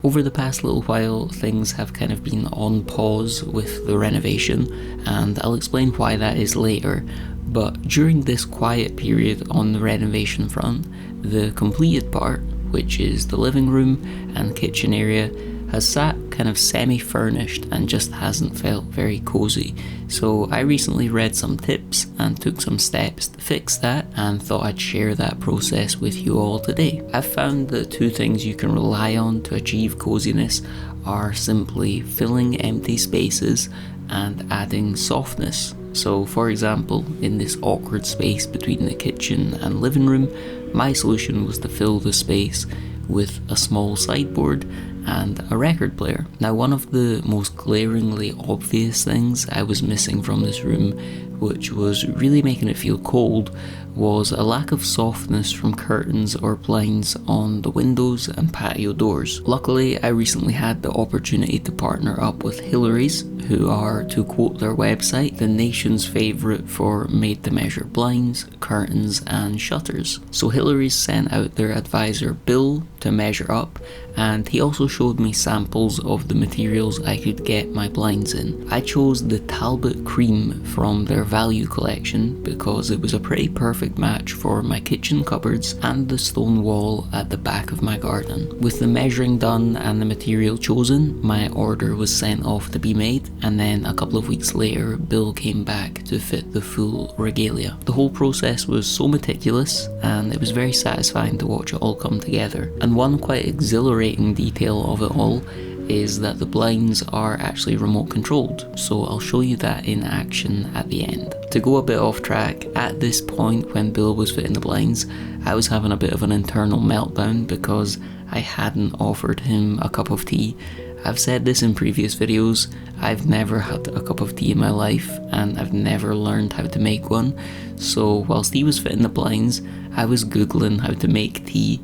Over the past little while, things have kind of been on pause with the renovation, and I'll explain why that is later. But during this quiet period on the renovation front, the completed part, which is the living room and kitchen area, has sat kind of semi-furnished and just hasn't felt very cozy. So I recently read some tips and took some steps to fix that, and thought I'd share that process with you all today. I've found that two things you can rely on to achieve coziness are simply filling empty spaces and adding softness. So for example, in this awkward space between the kitchen and living room, my solution was to fill the space with a small sideboard and a record player. Now, one of the most glaringly obvious things I was missing from this room, which was really making it feel cold, was a lack of softness from curtains or blinds on the windows and patio doors. Luckily, I recently had the opportunity to partner up with Hillary's, who are, to quote their website, the nation's favourite for made-to-measure blinds, curtains and shutters. So Hillary's sent out their advisor Bill to measure up, and he also showed me samples of the materials I could get my blinds in. I chose the Talbot Cream from their value collection because it was a pretty perfect match for my kitchen cupboards and the stone wall at the back of my garden. With the measuring done and the material chosen, my order was sent off to be made, and then a couple of weeks later Bill came back to fit the full regalia. The whole process was so meticulous, and it was very satisfying to watch it all come together. And one quite exhilarating detail of it all is that the blinds are actually remote controlled, so I'll show you that in action at the end. To go a bit off track, at this point when Bill was fitting the blinds, I was having a bit of an internal meltdown because I hadn't offered him a cup of tea. I've said this in previous videos, I've never had a cup of tea in my life, and I've never learned how to make one. So whilst he was fitting the blinds, I was googling how to make tea,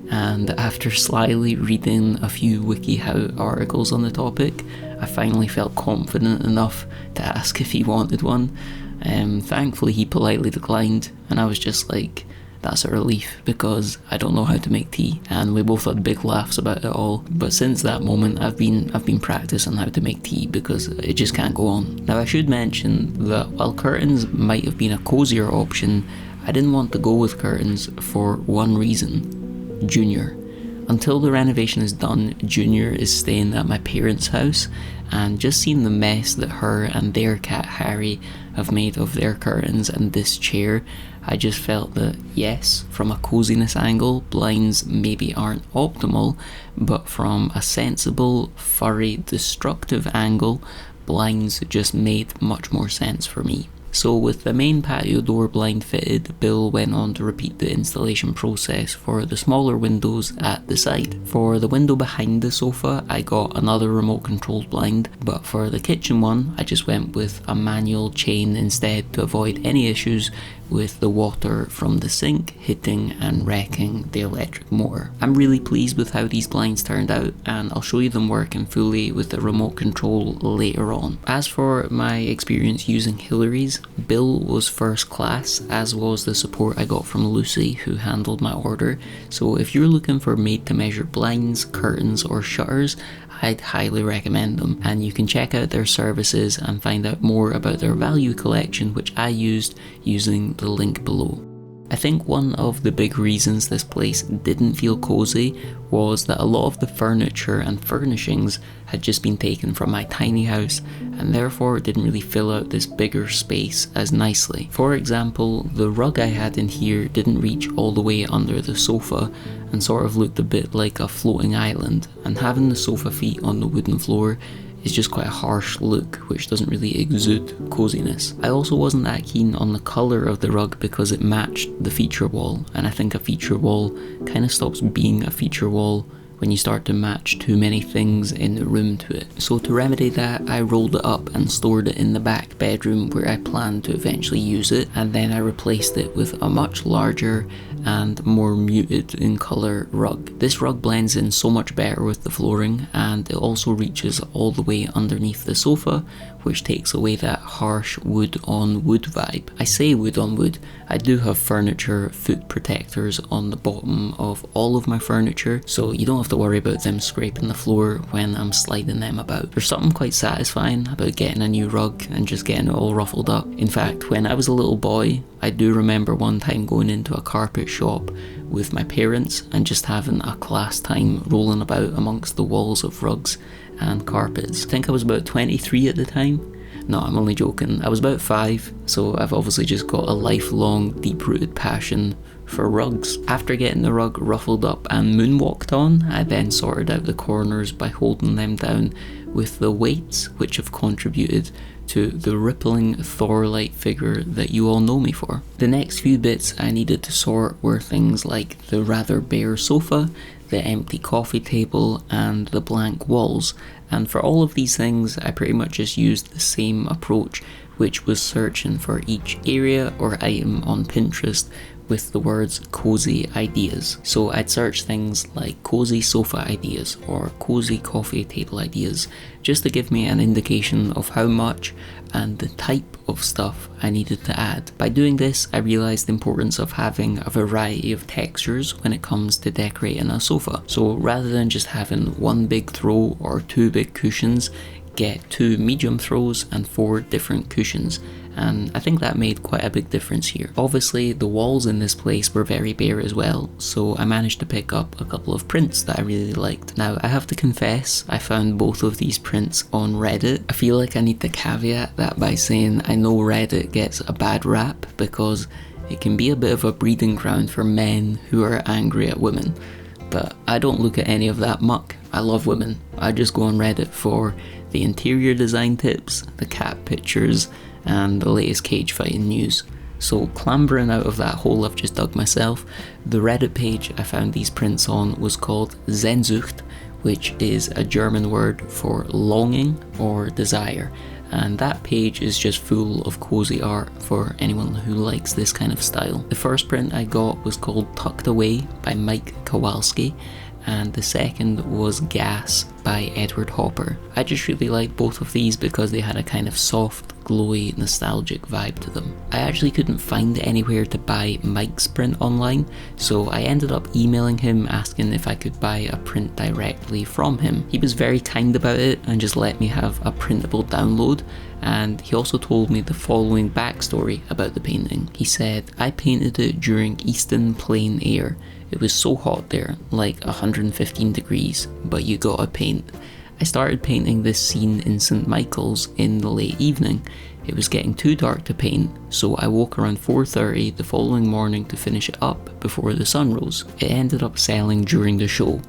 and after slyly reading a few WikiHow articles on the topic, I finally felt confident enough to ask if he wanted one. Thankfully he politely declined, and I was just like, that's a relief because I don't know how to make tea, and we both had big laughs about it all. But since that moment I've been practicing how to make tea because it just can't go on. Now I should mention that while curtains might have been a cozier option, I didn't want to go with curtains for one reason: Junior. Until the renovation is done, Junior is staying at my parents' house, and just seeing the mess that her and their cat Harry have made of their curtains and this chair, I just felt that yes, from a coziness angle, blinds maybe aren't optimal, but from a sensible, furry, destructive angle, blinds just made much more sense for me. So with the main patio door blind fitted, Bill went on to repeat the installation process for the smaller windows at the side. For the window behind the sofa, I got another remote controlled blind, but for the kitchen one, I just went with a manual chain instead to avoid any issues with the water from the sink hitting and wrecking the electric motor. I'm really pleased with how these blinds turned out, and I'll show you them working fully with the remote control later on. As for my experience using Hillary's, Bill was first class, as was the support I got from Lucy, who handled my order. So if you're looking for made to measure blinds, curtains or shutters, I'd highly recommend them, and you can check out their services and find out more about their value collection, which I used using the link below. I think one of the big reasons this place didn't feel cozy was that a lot of the furniture and furnishings had just been taken from my tiny house, and therefore it didn't really fill out this bigger space as nicely. For example, the rug I had in here didn't reach all the way under the sofa and sort of looked a bit like a floating island, and having the sofa feet on the wooden floor is just quite a harsh look, which doesn't really exude coziness. I also wasn't that keen on the colour of the rug because it matched the feature wall, and I think a feature wall kind of stops being a feature wall when you start to match too many things in the room to it. So to remedy that, I rolled it up and stored it in the back bedroom where I planned to eventually use it, and then I replaced it with a much larger and more muted in colour rug. This rug blends in so much better with the flooring, and it also reaches all the way underneath the sofa, which takes away that harsh wood on wood vibe. I say wood on wood, I do have furniture foot protectors on the bottom of all of my furniture, so you don't have to worry about them scraping the floor when I'm sliding them about. There's something quite satisfying about getting a new rug and just getting it all ruffled up. In fact, when I was a little boy, I do remember one time going into a carpet shop with my parents and just having a class time rolling about amongst the walls of rugs and carpets. I think I was about 23 at the time. No, I'm only joking. I was about 5, so I've obviously just got a lifelong deep-rooted passion for rugs. After getting the rug ruffled up and moonwalked on, I then sorted out the corners by holding them down with the weights, which have contributed to the rippling Thor-like figure that you all know me for. The next few bits I needed to sort were things like the rather bare sofa, the empty coffee table, and the blank walls. And for all of these things, I pretty much just used the same approach, which was searching for each area or item on Pinterest with the words cozy ideas. So I'd search things like cozy sofa ideas or cozy coffee table ideas, just to give me an indication of how much and the type of stuff I needed to add. By doing this, I realised the importance of having a variety of textures when it comes to decorating a sofa. So rather than just having one big throw or 2 big cushions, get 2 medium throws and 4 different cushions, and I think that made quite a big difference here. Obviously the walls in this place were very bare as well, so I managed to pick up a couple of prints that I really liked. Now I have to confess, I found both of these prints on Reddit. I feel like I need to caveat that by saying I know Reddit gets a bad rap because it can be a bit of a breeding ground for men who are angry at women, but I don't look at any of that muck. I love women. I just go on Reddit for the interior design tips, the cat pictures, and the latest cage fighting news. So clambering out of that hole I've just dug myself, the Reddit page I found these prints on was called Sehnsucht, which is a German word for longing or desire, and that page is just full of cozy art for anyone who likes this kind of style. The first print I got was called Tucked Away by Mike Kowalski, and the second was Gas by Edward Hopper. I just really liked both of these because they had a kind of soft, glowy, nostalgic vibe to them. I actually couldn't find anywhere to buy Mike's print online, so I ended up emailing him asking if I could buy a print directly from him. He was very kind about it and just let me have a printable download, and he also told me the following backstory about the painting. He said, "I painted it during Easton plein air. It was so hot there, like 115 degrees, but you gotta paint. I started painting this scene in St. Michael's in the late evening. It was getting too dark to paint, so I woke around 4:30 the following morning to finish it up before the sun rose. It ended up selling during the show.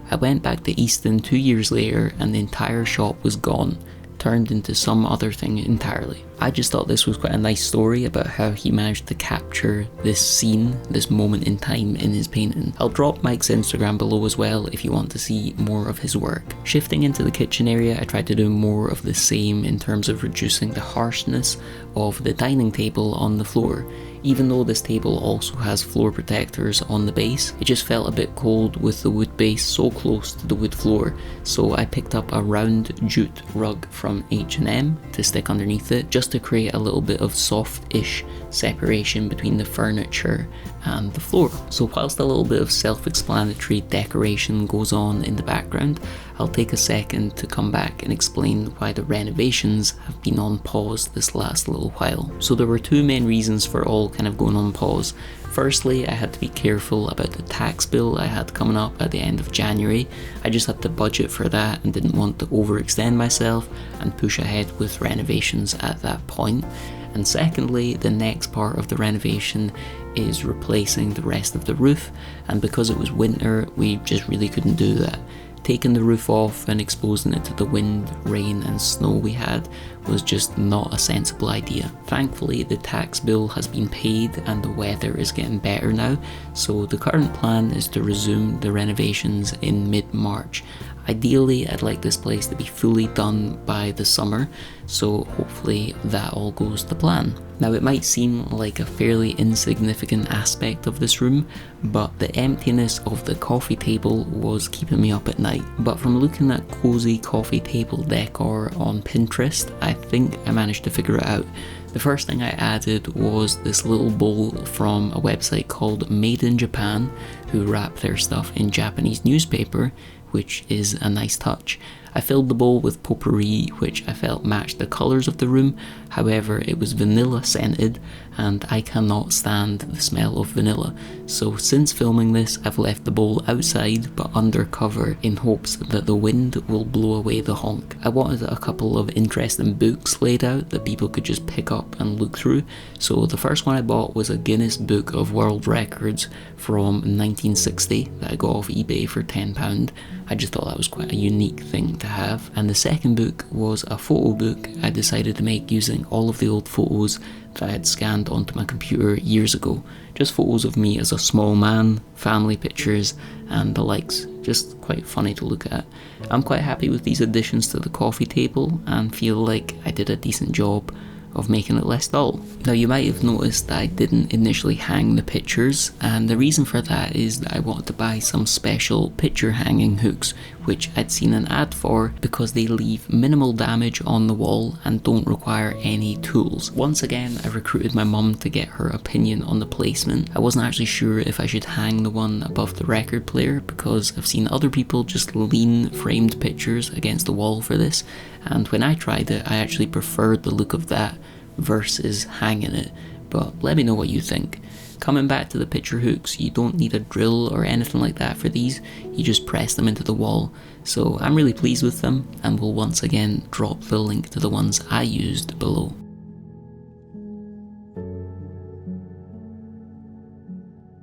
I went back to Easton 2 years later and the entire shop was gone, turned into some other thing entirely." I just thought this was quite a nice story about how he managed to capture this scene, this moment in time in his painting. I'll drop Mike's Instagram below as well if you want to see more of his work. Shifting into the kitchen area, I tried to do more of the same in terms of reducing the harshness of the dining table on the floor. Even though this table also has floor protectors on the base, it just felt a bit cold with the wood base so close to the wood floor, so I picked up a round jute rug from H&M to stick underneath it, just to create a little bit of soft-ish separation between the furniture and the floor. So whilst a little bit of self-explanatory decoration goes on in the background, I'll take a second to come back and explain why the renovations have been on pause this last little while. So there were 2 main reasons for all kind of going on pause. Firstly, I had to be careful about the tax bill I had coming up at the end of January. I just had to budget for that and didn't want to overextend myself and push ahead with renovations at that point. And secondly, the next part of the renovation is replacing the rest of the roof, and because it was winter, we just really couldn't do that. Taking the roof off and exposing it to the wind, rain and snow we had was just not a sensible idea. Thankfully, the tax bill has been paid and the weather is getting better now, so the current plan is to resume the renovations in mid-March. Ideally, I'd like this place to be fully done by the summer, so hopefully that all goes to plan. Now, it might seem like a fairly insignificant aspect of this room, but the emptiness of the coffee table was keeping me up at night. But from looking at cozy coffee table decor on Pinterest, I think I managed to figure it out. The first thing I added was this little bowl from a website called Made in Japan, who wrap their stuff in Japanese newspaper, which is a nice touch. I filled the bowl with potpourri, which I felt matched the colours of the room. However, it was vanilla scented, and I cannot stand the smell of vanilla. So since filming this, I've left the bowl outside but under cover in hopes that the wind will blow away the honk. I wanted a couple of interesting books laid out that people could just pick up and look through. So the first one I bought was a Guinness Book of World Records from 1960 that I got off eBay for £10. I just thought that was quite a unique thing to have. And the second book was a photo book I decided to make using all of the old photos that I had scanned onto my computer years ago. Just photos of me as a small man, family pictures, and the likes. Just quite funny to look at. I'm quite happy with these additions to the coffee table and feel like I did a decent job of making it less dull. Now, you might have noticed that I didn't initially hang the pictures, and the reason for that is that I wanted to buy some special picture hanging hooks, which I'd seen an ad for because they leave minimal damage on the wall and don't require any tools. Once again, I recruited my mum to get her opinion on the placement. I wasn't actually sure if I should hang the one above the record player because I've seen other people just lean framed pictures against the wall for this, and when I tried it, I actually preferred the look of that versus hanging it. But let me know what you think. Coming back to the picture hooks, you don't need a drill or anything like that for these, you just press them into the wall. So I'm really pleased with them, and will once again drop the link to the ones I used below.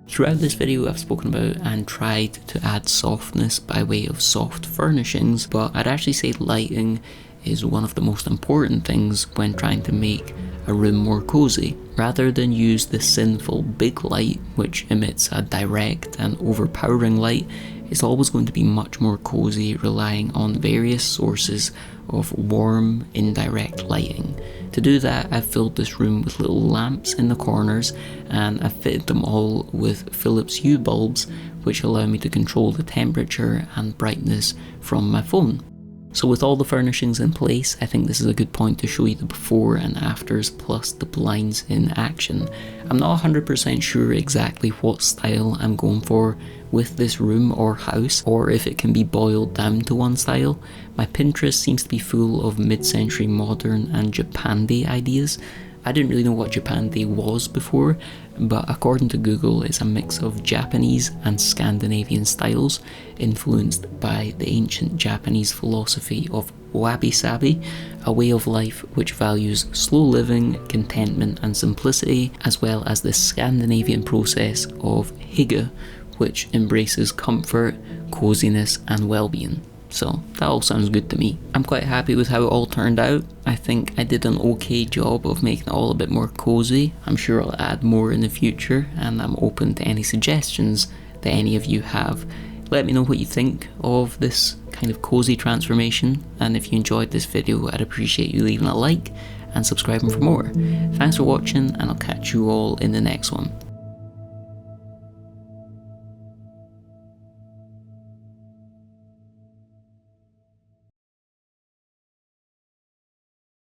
Throughout this video, I've spoken about and tried to add softness by way of soft furnishings, but I'd actually say lighting is one of the most important things when trying to make a room more cozy. Rather than use the sinful big light, which emits a direct and overpowering light, it's always going to be much more cozy relying on various sources of warm, indirect lighting. To do that, I've filled this room with little lamps in the corners, and I've fitted them all with Philips Hue bulbs, which allow me to control the temperature and brightness from my phone. So with all the furnishings in place, I think this is a good point to show you the before and afters plus the blinds in action. I'm not 100% sure exactly what style I'm going for with this room or house, or if it can be boiled down to one style. My Pinterest seems to be full of mid-century modern and Japandi ideas. I didn't really know what Japandi was before, but according to Google, it's a mix of Japanese and Scandinavian styles, influenced by the ancient Japanese philosophy of wabi-sabi, a way of life which values slow living, contentment and simplicity, as well as the Scandinavian process of hygge, which embraces comfort, coziness and well-being. So that all sounds good to me. I'm quite happy with how it all turned out. I think I did an okay job of making it all a bit more cozy. I'm sure I'll add more in the future, and I'm open to any suggestions that any of you have. Let me know what you think of this kind of cozy transformation, and if you enjoyed this video, I'd appreciate you leaving a like and subscribing for more. Thanks for watching, and I'll catch you all in the next one.